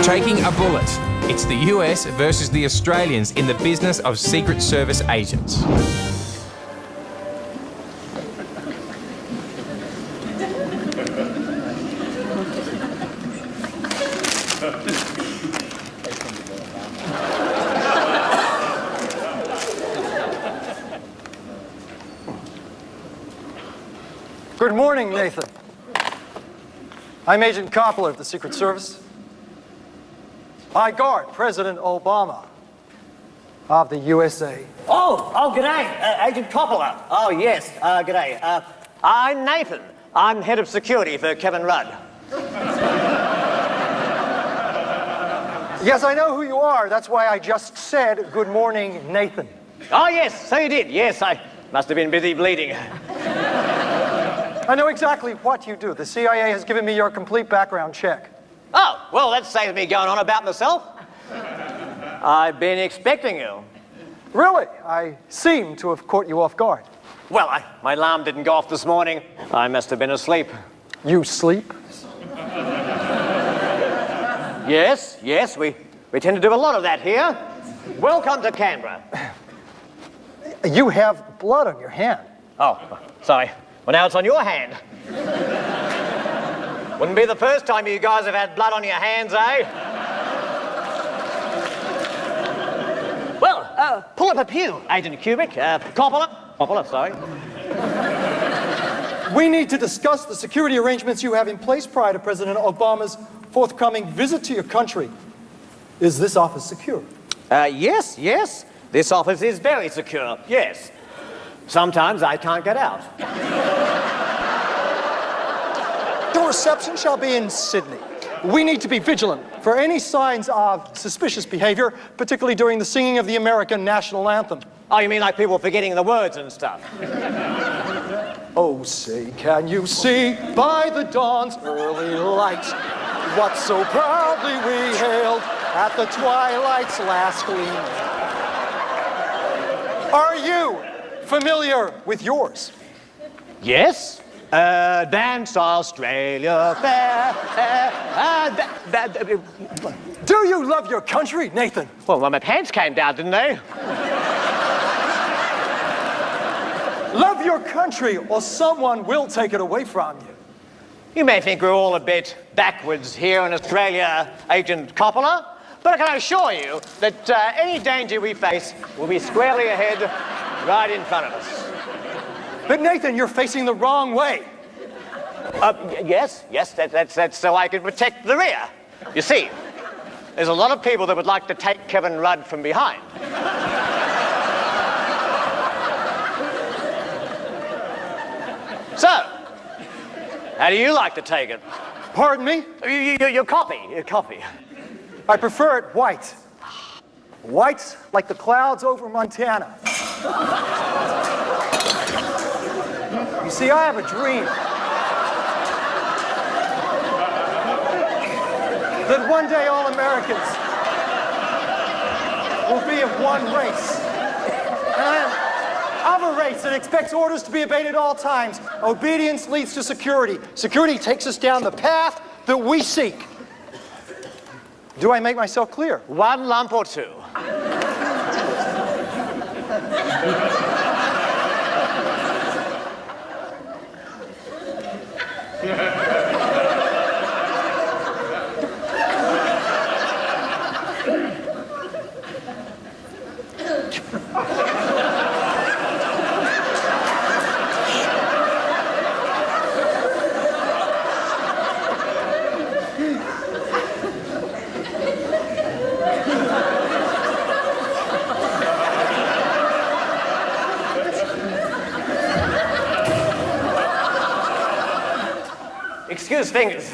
Taking a bullet. It's the US versus the Australians in the business of Secret Service agents. Good morning, Nathan. I'm Agent Coppola of the Secret Service. I guard President Obama of the USA. Oh, g'day, Agent Coppola. Oh, yes, g'day. I'm Nathan. I'm head of security for Kevin Rudd. Yes, I know who you are. That's why I just said, good morning, Nathan. Oh, yes, so you did. Yes, I must have been busy bleeding. I know exactly what you do. The CIA has given me your complete background check. Oh, well, that saves me going on about myself. I've been expecting you. Really? I seem to have caught you off guard. Well, my alarm didn't go off this morning. I must have been asleep. You sleep? Yes, we tend to do a lot of that here. Welcome to Canberra. You have blood on your hand. Oh, sorry. Well, now it's on your hand. Wouldn't be the first time you guys have had blood on your hands, eh? Well, pull up a pew, Agent Cubic. Coppola, sorry. We need to discuss the security arrangements you have in place prior to President Obama's forthcoming visit to your country. Is this office secure? Yes. This office is very secure, yes. Sometimes I can't get out. Your reception shall be in Sydney. We need to be vigilant for any signs of suspicious behavior, particularly during the singing of the American national anthem. Oh, you mean like people forgetting the words and stuff? Oh, say, can you see by the dawn's early light what so proudly we hailed at the twilight's last gleam? Are you familiar with yours? Yes. Dance Australia fair. Do you love your country, Nathan? Well, my pants came down, didn't they? Love your country or someone will take it away from you. You may think we're all a bit backwards here in Australia, Agent Coppola, but I can assure you that any danger we face will be squarely ahead, right in front of us. But Nathan, you're facing the wrong way. Yes, that's so I can protect the rear. You see, there's a lot of people that would like to take Kevin Rudd from behind. So, how do you like to take it? Pardon me? Your coffee. I prefer it white. White like the clouds over Montana. You see, I have a dream that one day all Americans will be of one race. And I am of a race that expects orders to be obeyed at all times. Obedience leads to security. Security takes us down the path that we seek. Do I make myself clear? One lump or two. Excuse fingers.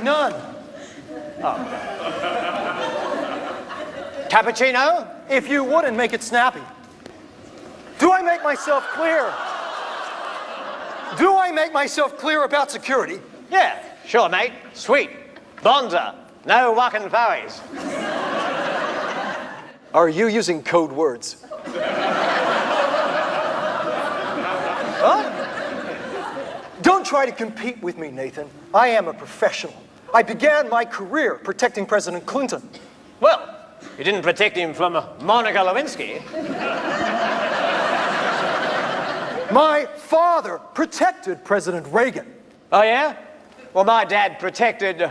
None. Oh. Cappuccino? If you wouldn't make it snappy. Do I make myself clear? Do I make myself clear about security? Yeah, sure, mate. Sweet. Bonza. No walking furries. Are you using code words? try to compete with me, Nathan. I am a professional. I began my career protecting President Clinton. Well, you didn't protect him from Monica Lewinsky. My father protected President Reagan. Oh, yeah? Well, my dad protected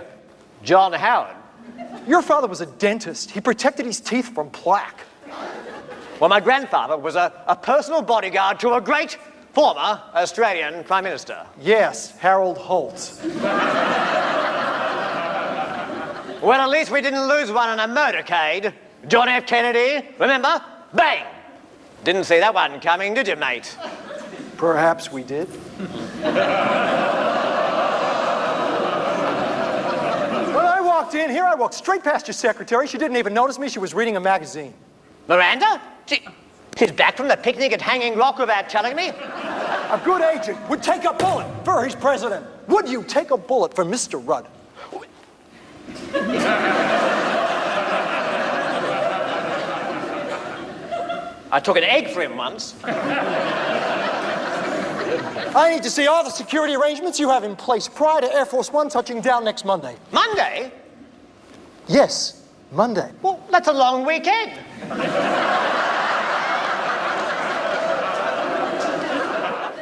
John Howard. Your father was a dentist. He protected his teeth from plaque. Well, my grandfather was a personal bodyguard to a great former Australian Prime Minister. Yes, Harold Holt. Well, at least we didn't lose one in a motorcade. John F. Kennedy, remember? Bang! Didn't see that one coming, did you, mate? Perhaps we did. When I walked in here, I walked straight past your secretary. She didn't even notice me. She was reading a magazine. Miranda? She's back from the picnic at Hanging Rock without telling me? A good agent would take a bullet for his president. Would you take a bullet for Mr. Rudd? I took an egg for him once. I need to see all the security arrangements you have in place prior to Air Force One touching down next Monday. Monday? Yes, Monday. Well, that's a long weekend.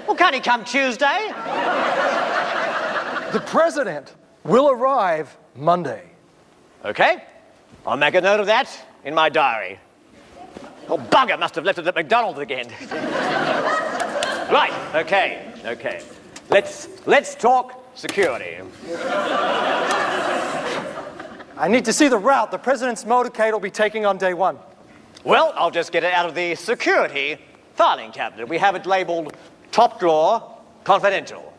Well, can't he come Tuesday? The president will arrive Monday. Okay, I'll make a note of that in my diary. Oh, bugger, must have left it at McDonald's again. Right, okay. Let's talk security. I need to see the route the president's motorcade will be taking on day one. Well, I'll just get it out of the security filing cabinet. We have it labeled top drawer, confidential.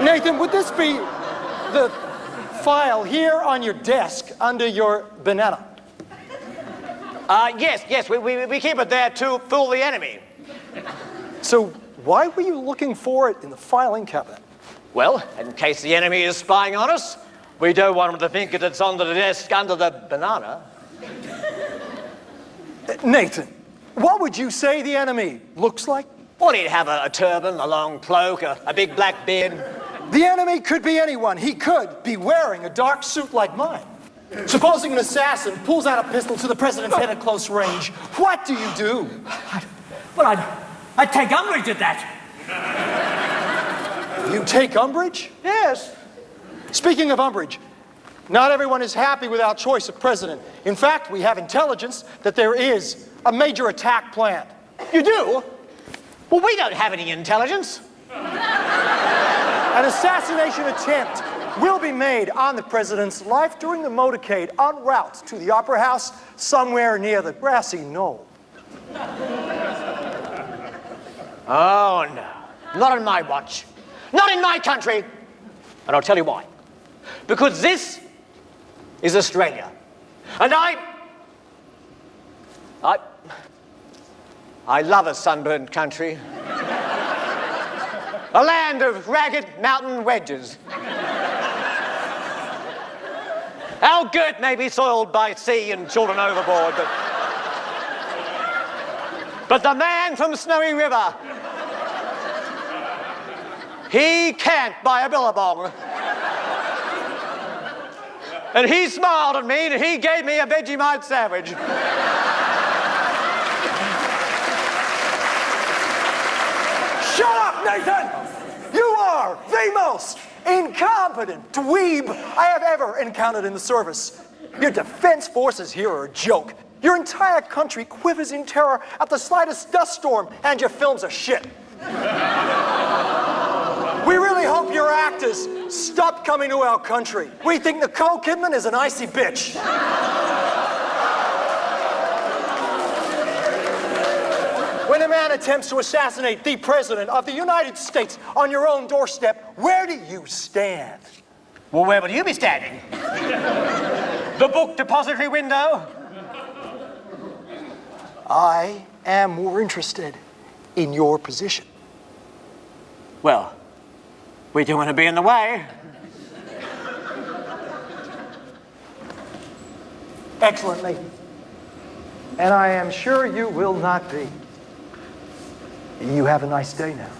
Nathan, would this be the file here on your desk under your banana? Yes, we keep it there to fool the enemy. So why were you looking for it in the filing cabinet? Well, in case the enemy is spying on us, we don't want them to think that it's on the desk under the banana. Nathan, what would you say the enemy looks like? Well, he'd have a turban, a long cloak, a big black beard. The enemy could be anyone. He could be wearing a dark suit like mine. Supposing an assassin pulls out a pistol to the president's head at close range, what do you do? Well, I'd take umbrage at that. You take umbrage? Yes. Speaking of umbrage, not everyone is happy with our choice of president. In fact, we have intelligence that there is a major attack planned. You do? Well, we don't have any intelligence. An assassination attempt will be made on the president's life during the motorcade en route to the Opera House somewhere near the grassy knoll. Oh, no. Not on my watch. Not in my country. And I'll tell you why. Because this is Australia. And I love a sunburned country. A land of ragged mountain wedges. Our girt may be soiled by sea and children overboard, but the man from Snowy River, he can't buy a billabong. And he smiled at me and he gave me a Vegemite sandwich. Shut up, Nathan! You are the most incompetent dweeb I have ever encountered in the service. Your defense forces here are a joke. Your entire country quivers in terror at the slightest dust storm, and your films are shit. We really hope your actors stop coming to our country. We think Nicole Kidman is an icy bitch. When a man attempts to assassinate the President of the United States on your own doorstep, where do you stand? Well, where would you be standing? The book depository window? I am more interested in your position. Well, we don't want to be in the way. Excellently. And I am sure you will not be. You have a nice day now.